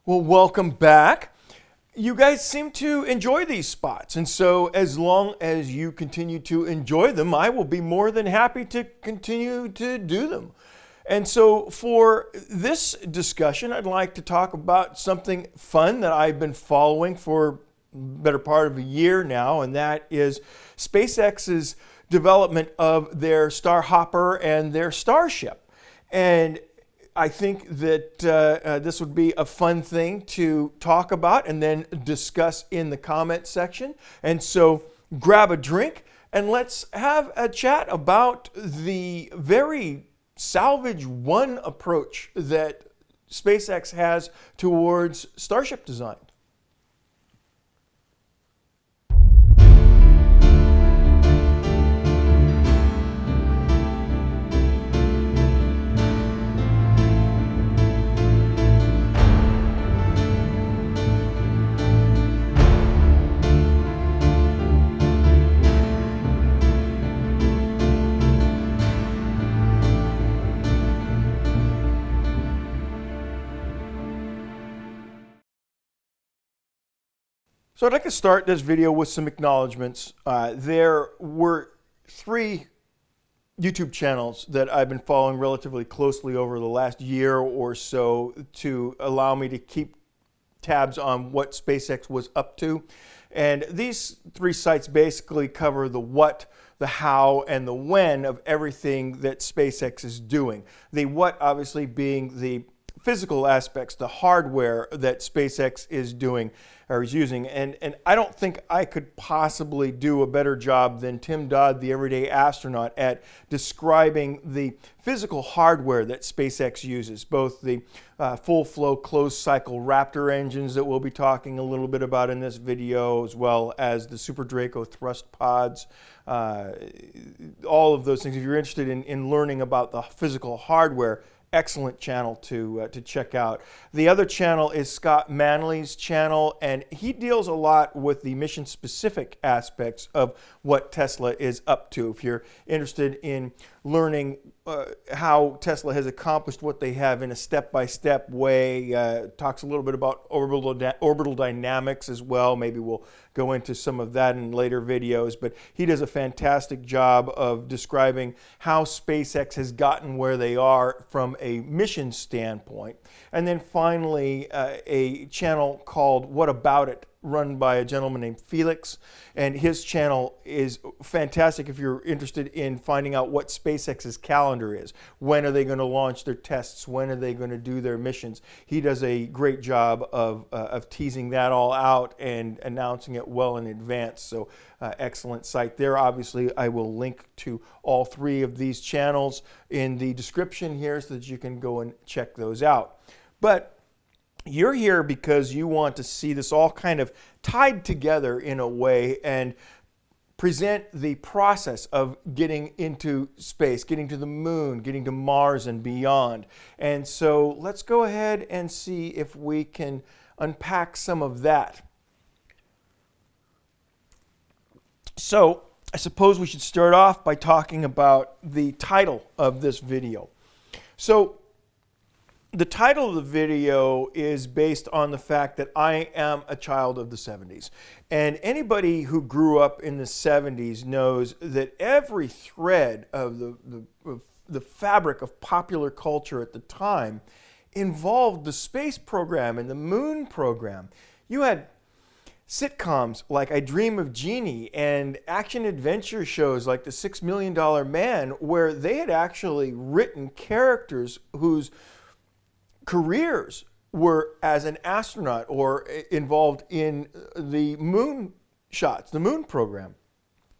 Well, welcome back. You guys seem to enjoy these spots, and so as long as you continue to enjoy them, I will be more than happy to continue to do them. And so for this discussion, I'd like to talk about something fun that I've been following for the better part of a year now, and that is SpaceX's development of their Starhopper and their Starship. And I think that this would be a fun thing to talk about and then discuss in the comment section. And so grab a drink and let's have a chat about the very Salvage1 approach that SpaceX has towards Starship design. So I'd like to start this video with some acknowledgments. There were 3 YouTube channels that I've been following relatively closely over the last year or so to allow me to keep tabs on what SpaceX was up to. And these 3 sites basically cover the what, the how, and the when of everything that SpaceX is doing. The what obviously being the physical aspects, the hardware that SpaceX is doing or is using. And I don't think I could possibly do a better job than Tim Dodd, the everyday astronaut, at describing the physical hardware that SpaceX uses, both the full flow closed cycle Raptor engines that we'll be talking a little bit about in this video, as well as the Super Draco thrust pods, all of those things. If you're interested in learning about the physical hardware, excellent channel to check out. The other channel is Scott Manley's channel, and he deals a lot with the mission-specific aspects of what Tesla is up to. If you're interested in learning how Tesla has accomplished what they have in a step-by-step way, talks a little bit about orbital dynamics as well. Maybe we'll go into some of that in later videos, but he does a fantastic job of describing how SpaceX has gotten where they are from a mission standpoint. And then finally, a channel called What About It, run by a gentleman named Felix, and his channel is fantastic if you're interested in finding out what SpaceX's calendar is. When are they going to launch their tests? When are they going to do their missions? He does a great job of teasing that all out and announcing it well in advance. So excellent site there. Obviously, I will link to all 3 of these channels in the description here so that you can go and check those out. But you're here because you want to see this all kind of tied together in a way and present the process of getting into space, getting to the moon, getting to Mars and beyond. And so let's go ahead and see if we can unpack some of that. So I suppose we should start off by talking about the title of this video. So the title of the video is based on the fact that I am a child of the 70s. And anybody who grew up in the 70s knows that every thread of the fabric of popular culture at the time involved the space program and the moon program. You had sitcoms like I Dream of Jeannie and action-adventure shows like The $6 Million Man, where they had actually written characters whose careers were as an astronaut or involved in the moon shots, the moon program.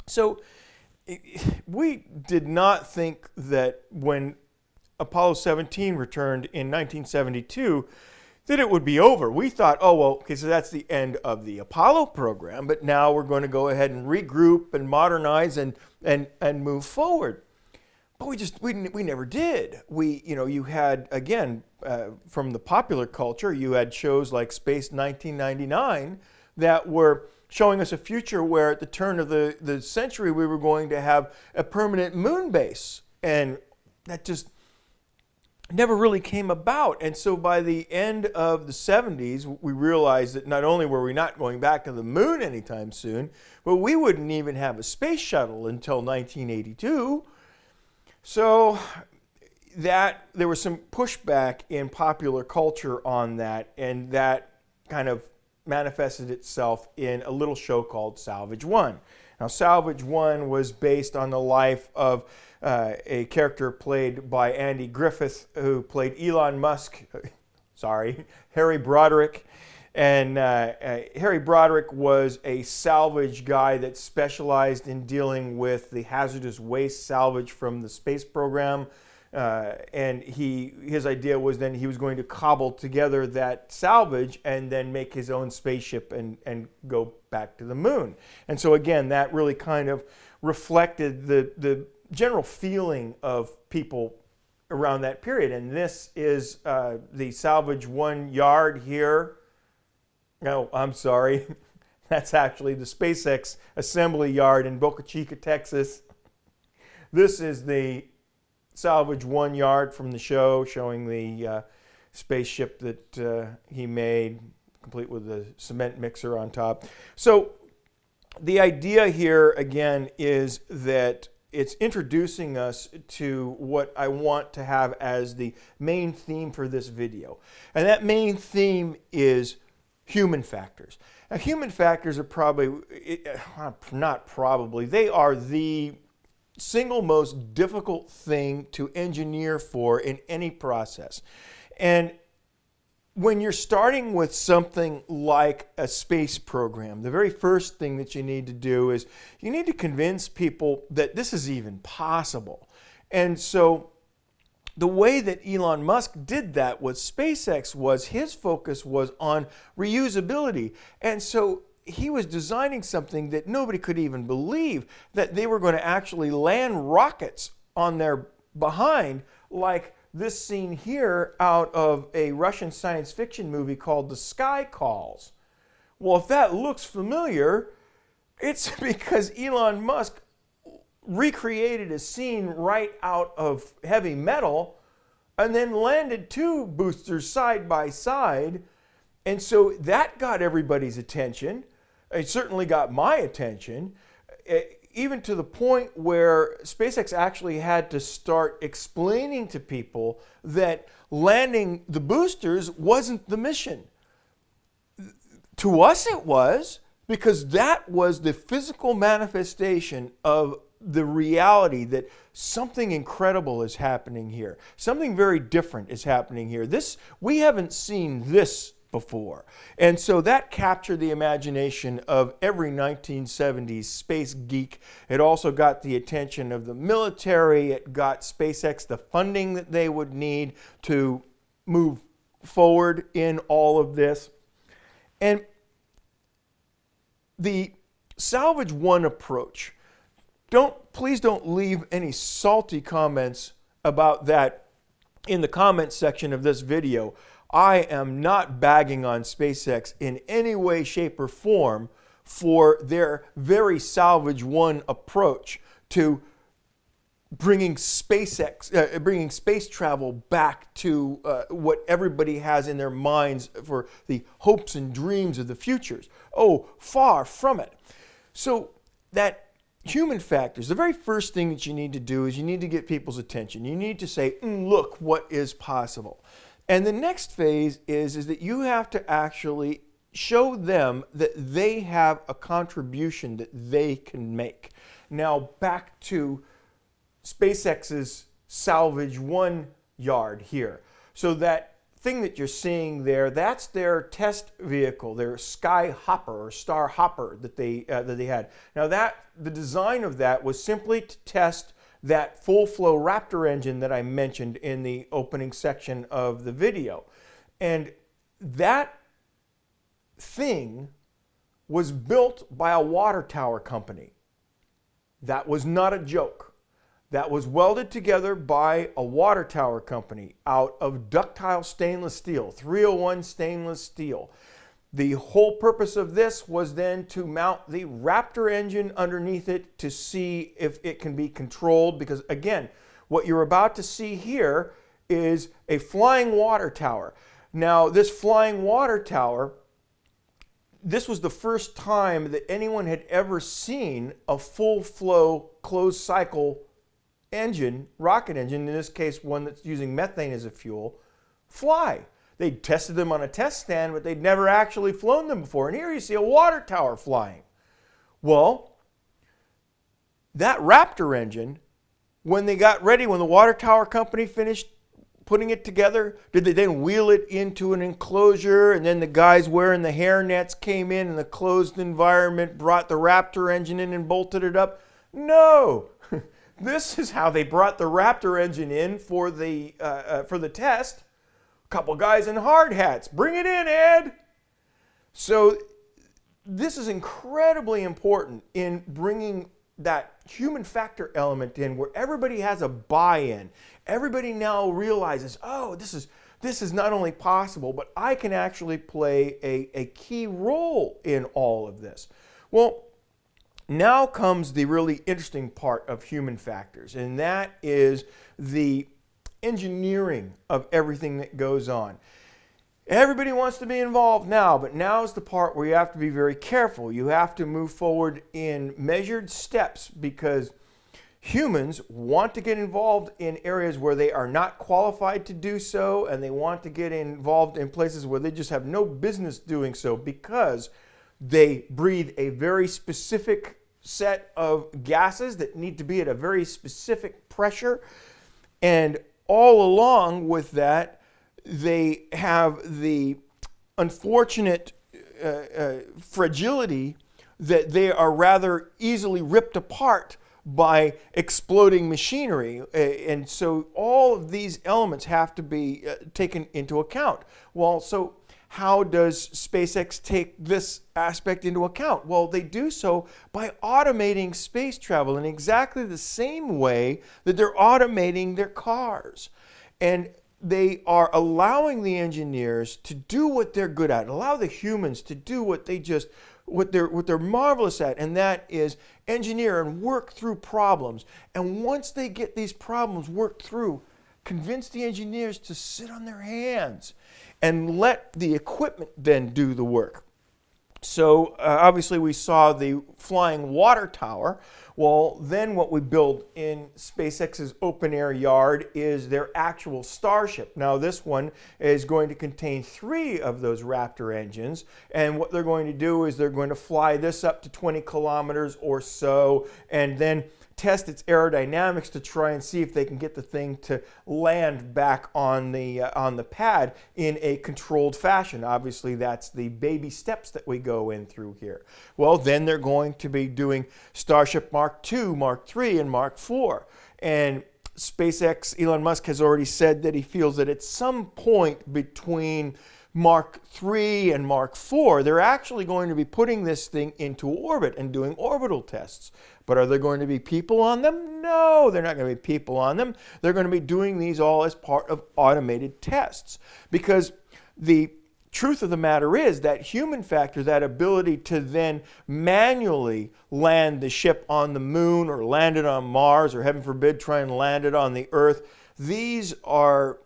So we did not think that when Apollo 17 returned in 1972 that it would be over. We thought, oh, well, okay, so that's the end of the Apollo program, but now we're going to go ahead and regroup and modernize and move forward. But we never did. You had, again, from the popular culture, you had shows like Space 1999 that were showing us a future where at the turn of the century we were going to have a permanent moon base. And that just never really came about. And so by the end of the 70s, we realized that not only were we not going back to the moon anytime soon, but we wouldn't even have a space shuttle until 1982. So that there was some pushback in popular culture on that, and that kind of manifested itself in a little show called Salvage1. Now, Salvage1 was based on the life of a character played by Andy Griffith, who played Elon Musk, Harry Broderick. And Harry Broderick was a salvage guy that specialized in dealing with the hazardous waste salvage from the space program. And his idea was then he was going to cobble together that salvage and then make his own spaceship and go back to the moon. And so again, that really kind of reflected the general feeling of people around that period. And this is the Salvage1 yard here. No, I'm sorry. That's actually the SpaceX assembly yard in Boca Chica, Texas. This is the Salvage1 yard from the show, showing the spaceship that he made, complete with the cement mixer on top. So the idea here, again, is that it's introducing us to what I want to have as the main theme for this video. And that main theme is human factors. Now, human factors are they are the single most difficult thing to engineer for in any process. And when you're starting with something like a space program, the very first thing that you need to do is you need to convince people that this is even possible. And so the way that Elon Musk did that with SpaceX was his focus was on reusability. And so he was designing something that nobody could even believe, that they were going to actually land rockets on their behind, like this scene here out of a Russian science fiction movie called The Sky Calls. Well, if that looks familiar, it's because Elon Musk recreated a scene right out of Heavy Metal and then landed two boosters side by side. And so that got everybody's attention. It certainly got my attention, even to the point where SpaceX actually had to start explaining to people that landing the boosters wasn't the mission. To us it was, because that was the physical manifestation of the reality that something incredible is happening here. Something very different is happening here. We haven't seen this before. And so that captured the imagination of every 1970s space geek. It also got the attention of the military. It got SpaceX the funding that they would need to move forward in all of this. And the Salvage1 approach, please don't leave any salty comments about that in the comments section of this video. I am not bagging on SpaceX in any way, shape, or form for their very Salvage1 approach to bringing space travel back to what everybody has in their minds for the hopes and dreams of the futures. Oh, far from it. So that human factors, the very first thing that you need to do is you need to get people's attention. You need to say, look what is possible. And the next phase is that you have to actually show them that they have a contribution that they can make. Now, back to SpaceX's Salvage1 yard here. So that thing that you're seeing there, that's their test vehicle, their Sky Hopper or Star Hopper that they had. Now, the design of that was simply to test that full flow Raptor engine that I mentioned in the opening section of the video. And that thing was built by a water tower company. That was not a joke. That was welded together by a water tower company out of ductile stainless steel, 301 stainless steel. The whole purpose of this was then to mount the Raptor engine underneath it to see if it can be controlled, because again, what you're about to see here is a flying water tower. Now, this flying water tower, this was the first time that anyone had ever seen a full flow closed cycle engine, rocket engine, in this case one that's using methane as a fuel, fly. They'd tested them on a test stand, but they'd never actually flown them before. And here you see a water tower flying. Well, that Raptor engine, when they got ready, when the water tower company finished putting it together, did they then wheel it into an enclosure, and then the guys wearing the hairnets came in the closed environment, brought the Raptor engine in and bolted it up? No. This is how they brought the Raptor engine in for the test. A couple guys in hard hats. Bring it in, Ed. So this is incredibly important in bringing that human factor element in, where everybody has a buy-in. Everybody now realizes, oh, this is not only possible, but I can actually play a key role in all of this. Well, now comes the really interesting part of human factors, and that is the engineering of everything that goes on. Everybody wants to be involved now, but now is the part where you have to be very careful. You have to move forward in measured steps, because humans want to get involved in areas where they are not qualified to do so, and they want to get involved in places where they just have no business doing so, because they breathe a very specific set of gases that need to be at a very specific pressure. And all along with that, they have the unfortunate fragility that they are rather easily ripped apart by exploding machinery. And so all of these elements have to be taken into account. Well, so how does SpaceX take this aspect into account? Well, they do so by automating space travel in exactly the same way that they're automating their cars. And they are allowing the engineers to do what they're good at, allow the humans to do what they're marvelous at, and that is engineer and work through problems. And once they get these problems worked through, convince the engineers to sit on their hands and let the equipment then do the work. So obviously we saw the flying water tower. Well, then what we build in SpaceX's open air yard is their actual Starship. Now this one is going to contain 3 of those Raptor engines, and what they're going to do is they're going to fly this up to 20 kilometers or so, and then test its aerodynamics to try and see if they can get the thing to land back on the pad in a controlled fashion. Obviously, that's the baby steps that we go in through here. Well, then they're going to be doing Starship Mark II, Mark III, and Mark IV. And SpaceX, Elon Musk has already said that he feels that at some point between Mark III and Mark IV, they're actually going to be putting this thing into orbit and doing orbital tests. But are there going to be people on them? No, they're not going to be people on them. They're going to be doing these all as part of automated tests. Because the truth of the matter is that human factor, that ability to then manually land the ship on the moon or land it on Mars, or heaven forbid, try and land it on the Earth, these are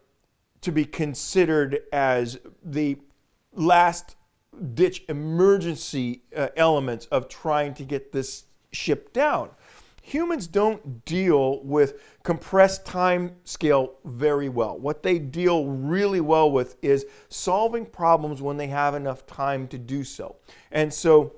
to be considered as the last ditch emergency elements of trying to get this ship down. Humans don't deal with compressed time scale very well. What they deal really well with is solving problems when they have enough time to do so. And so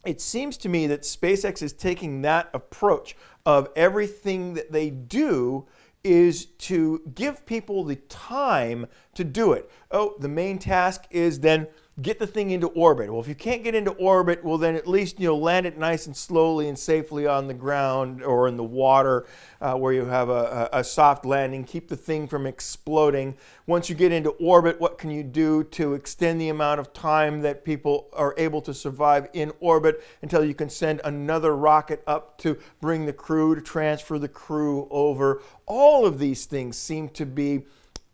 it seems to me that SpaceX is taking that approach of everything that they do is to give people the time to do it. Oh, the main task is then get the thing into orbit. Well, if you can't get into orbit, well then at least land it nice and slowly and safely on the ground or in the water where you have a soft landing. Keep the thing from exploding. Once you get into orbit, what can you do to extend the amount of time that people are able to survive in orbit until you can send another rocket up to bring the crew, to transfer the crew over. All of these things seem to be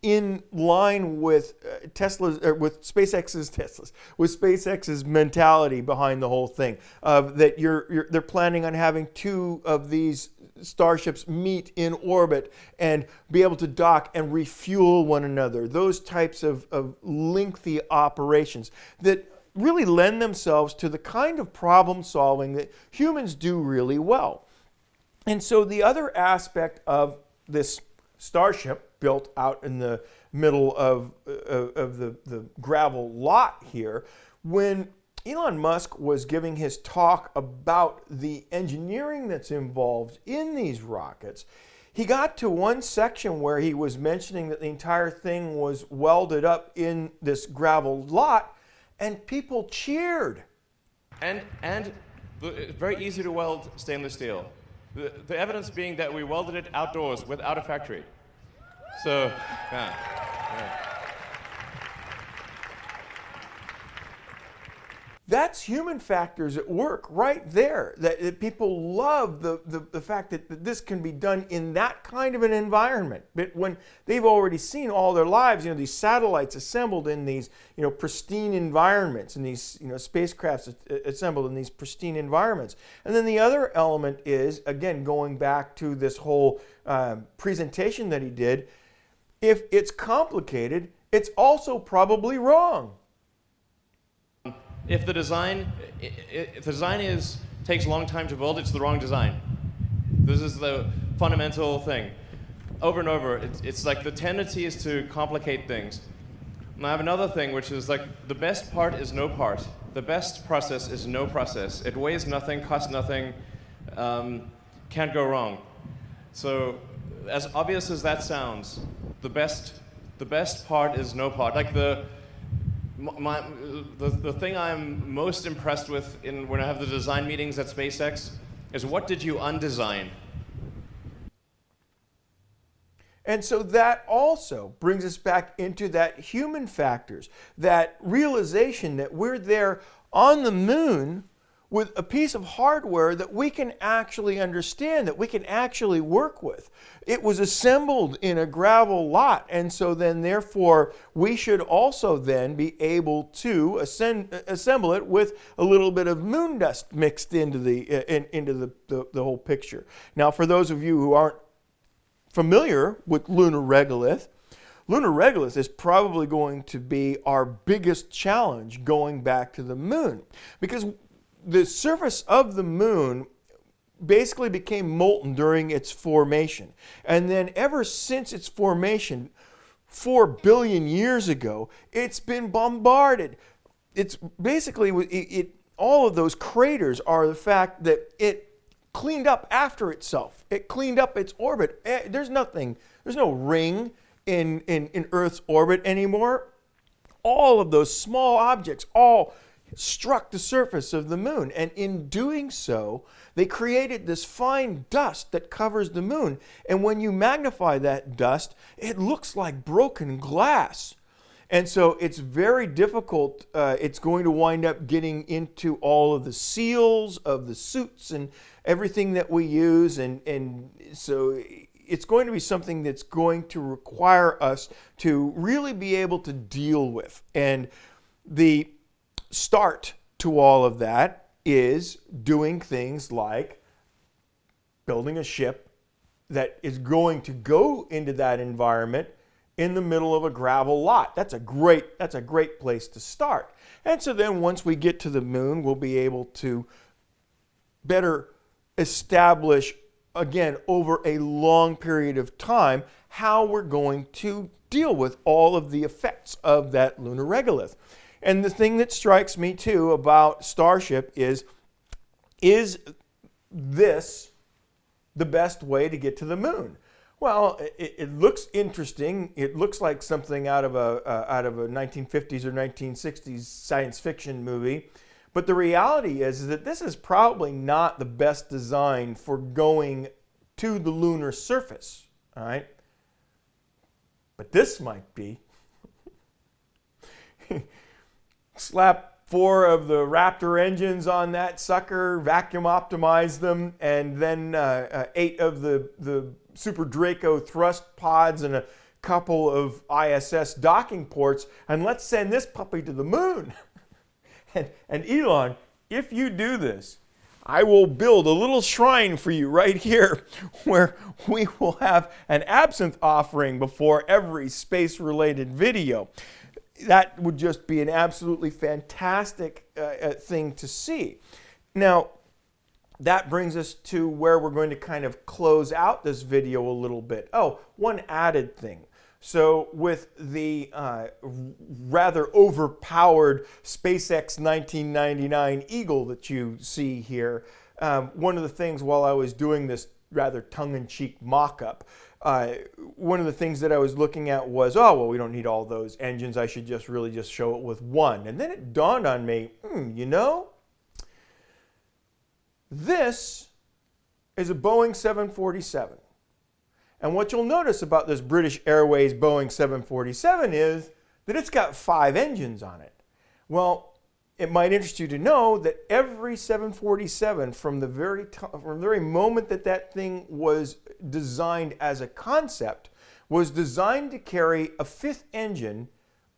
in line with with SpaceX's mentality behind the whole thing. That they're planning on having 2 of these starships meet in orbit and be able to dock and refuel one another. Those types of lengthy operations that really lend themselves to the kind of problem solving that humans do really well. And so the other aspect of this Starship built out in the middle of the gravel lot here, when Elon Musk was giving his talk about the engineering that's involved in these rockets, he got to one section where he was mentioning that the entire thing was welded up in this gravel lot, and people cheered. And it's very easy to weld stainless steel. The evidence being that we welded it outdoors without a factory. So, yeah. That's human factors at work right there. That people love the fact that this can be done in that kind of an environment. But when they've already seen all their lives, these satellites assembled in these, pristine environments, and these, spacecrafts assembled in these pristine environments. And then the other element is, again, going back to this whole presentation that he did, if it's complicated, it's also probably wrong. If the design takes a long time to build, it's the wrong design. This is the fundamental thing. Over and over, it's like the tendency is to complicate things. And I have another thing, which is like the best part is no part. The best process is no process. It weighs nothing, costs nothing, can't go wrong. So, as obvious as that sounds, the best part is no part. Like the thing I'm most impressed with when I have the design meetings at SpaceX is, what did you undesign? And so that also brings us back into that human factors, that realization that we're there on the moon with a piece of hardware that we can actually understand, that we can actually work with. It was assembled in a gravel lot, and so then therefore we should also then be able to assemble it with a little bit of moon dust mixed into the whole picture. Now, for those of you who aren't familiar with lunar regolith, lunar regolith is probably going to be our biggest challenge going back to the moon, because the surface of the moon basically became molten during its formation. And then ever since its formation, 4 billion years ago, it's been bombarded. It's basically, all of those craters are the fact that it cleaned up after itself. It cleaned up its orbit. There's no ring in Earth's orbit anymore. All of those small objects all struck the surface of the moon, and in doing so, they created this fine dust that covers the moon. And when you magnify that dust, it looks like broken glass. And so it's very difficult. It's going to wind up getting into all of the seals of the suits and everything that we use, and so it's going to be something that's going to require us to really be able to deal with. And the start to all of that is doing things like building a ship that is going to go into that environment in the middle of a gravel lot. That's a great place to start. And so then once we get to the moon, we'll be able to better establish, again, over a long period of time, how we're going to deal with all of the effects of that lunar regolith. And the thing that strikes me too about Starship is this the best way to get to the moon? Well, it looks interesting. It looks like something out of a 1950s or 1960s science fiction movie. But the reality is that this is probably not the best design for going to the lunar surface. All right? But this might be. Slap 4 of the Raptor engines on that sucker, vacuum optimize them, and then 8 of the Super Draco thrust pods and a couple of ISS docking ports, and let's send this puppy to the moon. And Elon, if you do this, I will build a little shrine for you right here where we will have an absinthe offering before every space-related video. That would just be an absolutely fantastic thing to see. Now, that brings us to where we're going to kind of close out this video a little bit. Oh, one added thing. So with the rather overpowered SpaceX 1999 Eagle that you see here, one of the things while I was doing this rather tongue-in-cheek mock-up, one of the things that I was looking at was, oh, well, we don't need all those engines. I should just really just show it with one. And then it dawned on me, you know, this is a Boeing 747. And what you'll notice about this British Airways Boeing 747 is that it's got 5 engines on it. Well, it might interest you to know that every 747 from the very moment that that thing was designed as a concept was designed to carry a 5th engine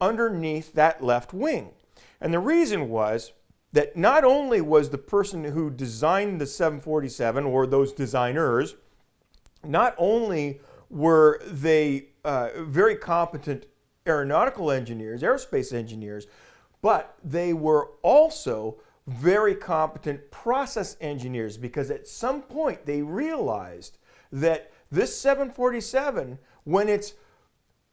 underneath that left wing. And the reason was that not only was the person who designed the 747, or those designers, not only were they very competent aeronautical engineers, aerospace engineers, but they were also very competent process engineers, because at some point they realized that this 747, when it's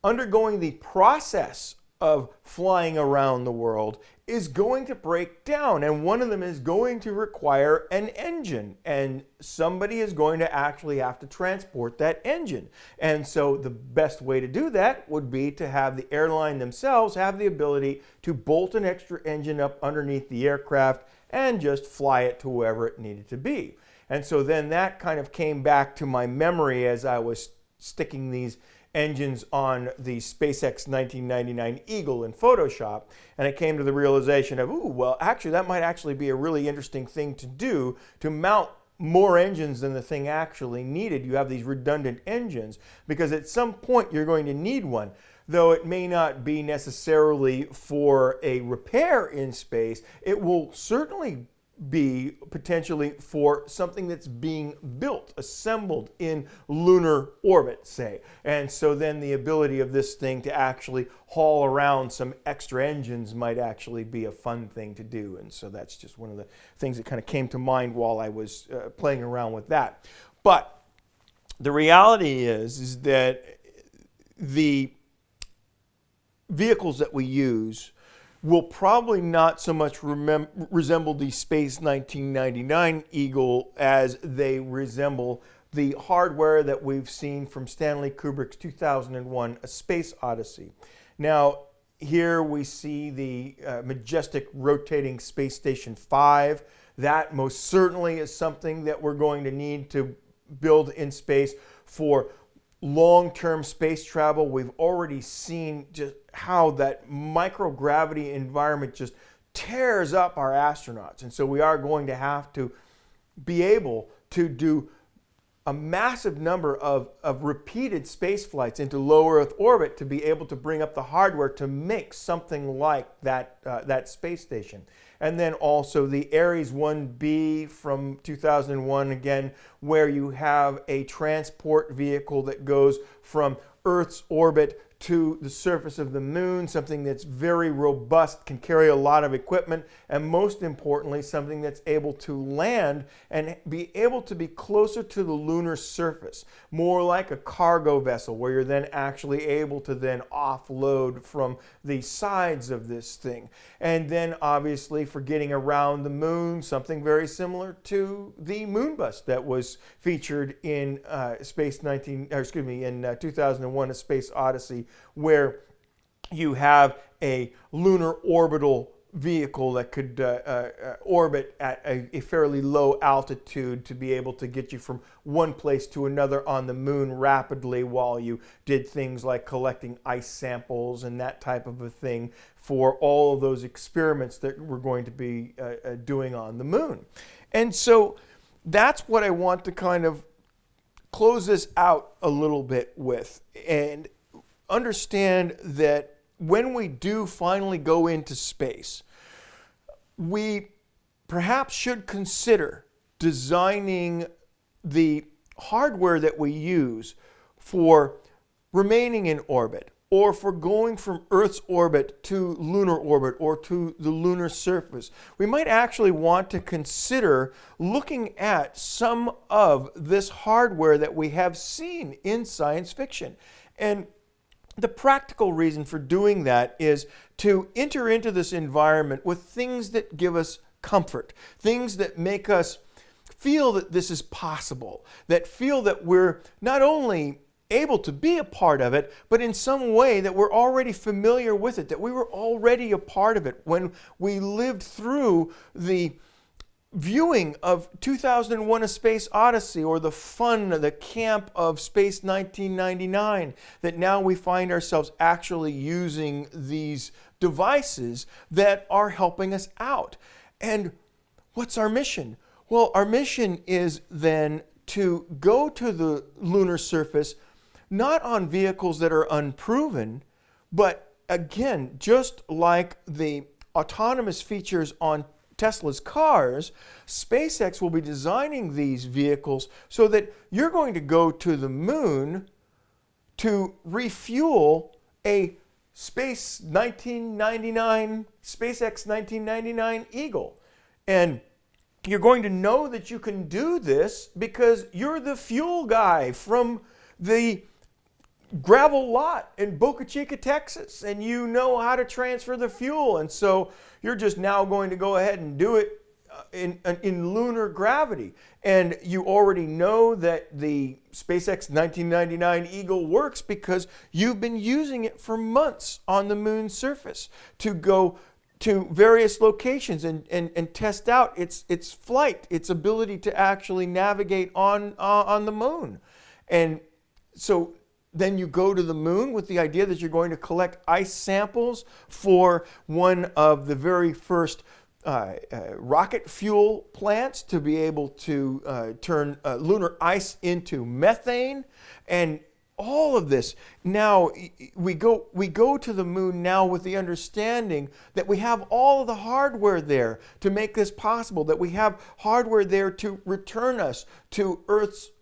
undergoing the process of flying around the world, is going to break down, and one of them is going to require an engine, and somebody is going to actually have to transport that engine. And so the best way to do that would be to have the airline themselves have the ability to bolt an extra engine up underneath the aircraft and just fly it to wherever it needed to be. And so then that kind of came back to my memory as I was sticking these engines on the SpaceX 1999 Eagle in Photoshop, and I came to the realization of, ooh, well, actually that might actually be a really interesting thing to do, to mount more engines than the thing actually needed. You have these redundant engines, because at some point you're going to need one. Though it may not be necessarily for a repair in space, it will certainly be potentially for something that's being built, assembled in lunar orbit, say. And so then the ability of this thing to actually haul around some extra engines might actually be a fun thing to do. And so that's just one of the things that kind of came to mind while I was playing around with that. But the reality is that the vehicles that we use will probably not so much resemble the Space 1999 Eagle as they resemble the hardware that we've seen from Stanley Kubrick's 2001 A Space Odyssey. Now, here we see the majestic rotating Space Station 5. That most certainly is something that we're going to need to build in space for long-term space travel. We've already seen just how that microgravity environment just tears up our astronauts. And so we are going to have to be able to do a massive number of repeated space flights into low Earth orbit to be able to bring up the hardware to make something like that space station. And then also the Ares 1B from 2001, again, where you have a transport vehicle that goes from Earth's orbit to the surface of the moon, something that's very robust, can carry a lot of equipment, and most importantly, something that's able to land and be able to be closer to the lunar surface, more like a cargo vessel, where you're then actually able to then offload from the sides of this thing. And then obviously for getting around the moon, something very similar to the moon bus that was featured in 2001 A Space Odyssey, where you have a lunar orbital vehicle that could orbit at a fairly low altitude to be able to get you from one place to another on the moon rapidly, while you did things like collecting ice samples and that type of a thing for all of those experiments that we're going to be doing on the moon. And so that's what I want to kind of close this out a little bit with, and understand that when we do finally go into space, we perhaps should consider designing the hardware that we use for remaining in orbit, or for going from Earth's orbit to lunar orbit or to the lunar surface, we might actually want to consider looking at some of this hardware that we have seen in science fiction. And the practical reason for doing that is to enter into this environment with things that give us comfort, things that make us feel that this is possible, that feel that we're not only able to be a part of it, but in some way that we're already familiar with it, that we were already a part of it when we lived through the viewing of 2001: A Space Odyssey, or the fun, the camp of Space 1999, that now we find ourselves actually using these devices that are helping us out. And what's our mission? Well, our mission is then to go to the lunar surface, not on vehicles that are unproven, but again, just like the autonomous features on Tesla's cars, SpaceX will be designing these vehicles so that you're going to go to the moon to refuel a SpaceX 1999 Eagle. And you're going to know that you can do this because you're the fuel guy from the gravel lot in Boca Chica, Texas, and you know how to transfer the fuel, and so you're just now going to go ahead and do it in lunar gravity. And you already know that the SpaceX 1999 Eagle works because you've been using it for months on the moon's surface to go to various locations and test out its flight, its ability to actually navigate on the moon. And so then you go to the moon with the idea that you're going to collect ice samples for one of the very first rocket fuel plants to be able to turn lunar ice into methane. And all of this, now we go to the moon now with the understanding that we have all of the hardware there to make this possible, that we have hardware there to return us to Earth's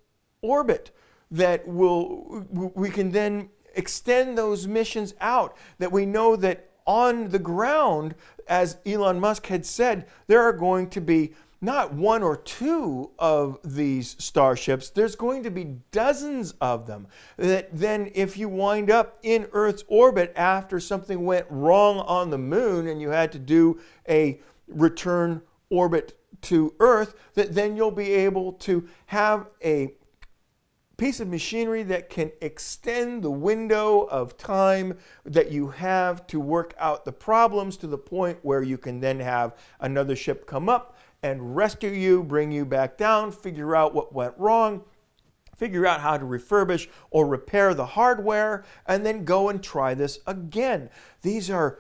orbit, that we can then extend those missions out, that we know that on the ground, as Elon Musk had said, there are going to be not one or two of these starships, there's going to be dozens of them. That then if you wind up in Earth's orbit after something went wrong on the moon and you had to do a return orbit to Earth, that then you'll be able to have a piece of machinery that can extend the window of time that you have to work out the problems to the point where you can then have another ship come up and rescue you, bring you back down, figure out what went wrong, figure out how to refurbish or repair the hardware, and then go and try this again. These are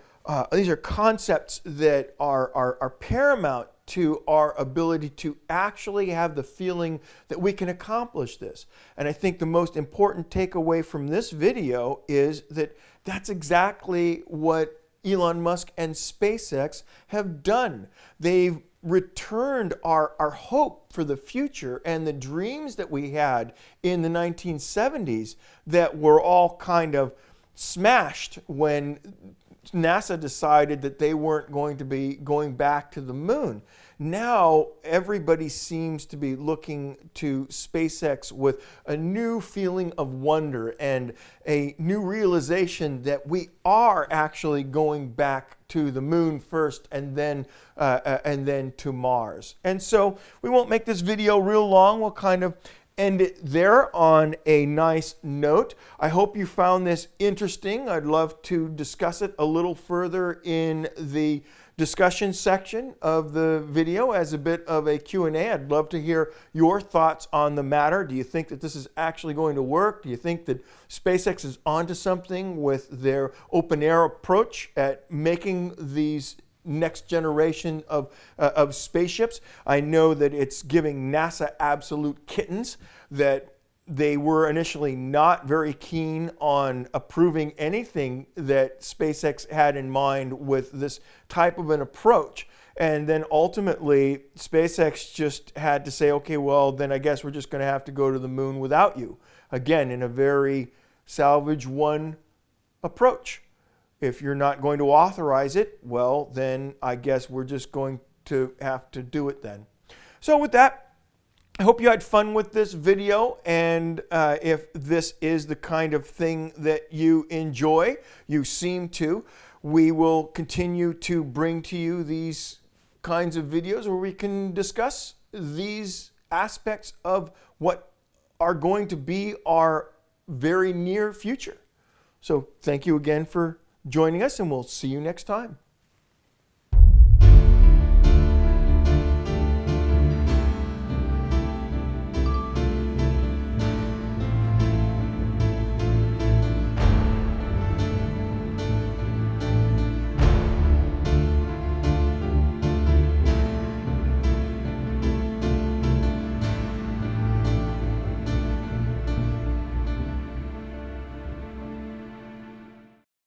concepts that are paramount to our ability to actually have the feeling that we can accomplish this. And I think the most important takeaway from this video is that that's exactly what Elon Musk and SpaceX have done. They've returned our hope for the future and the dreams that we had in the 1970s that were all kind of smashed when NASA decided that they weren't going to be going back to the moon. Now everybody seems to be looking to SpaceX with a new feeling of wonder and a new realization that we are actually going back to the moon first and then to Mars. And so we won't make this video real long. We'll kind of end it there on a nice note. I hope you found this interesting. I'd love to discuss it a little further in the discussion section of the video as a bit of a Q&A. I'd love to hear your thoughts on the matter. Do you think that this is actually going to work? Do you think that SpaceX is onto something with their open air approach at making these next generation of spaceships? I know that it's giving NASA absolute kittens, that they were initially not very keen on approving anything that SpaceX had in mind with this type of an approach. And then ultimately, SpaceX just had to say, okay, well, then I guess we're just going to have to go to the moon without you. Again, in a very Salvage1 approach. If you're not going to authorize it, well, then I guess we're just going to have to do it then. So with that, I hope you had fun with this video, and if this is the kind of thing that you enjoy, you seem to, we will continue to bring to you these kinds of videos where we can discuss these aspects of what are going to be our very near future. So thank you again for joining us, and we'll see you next time.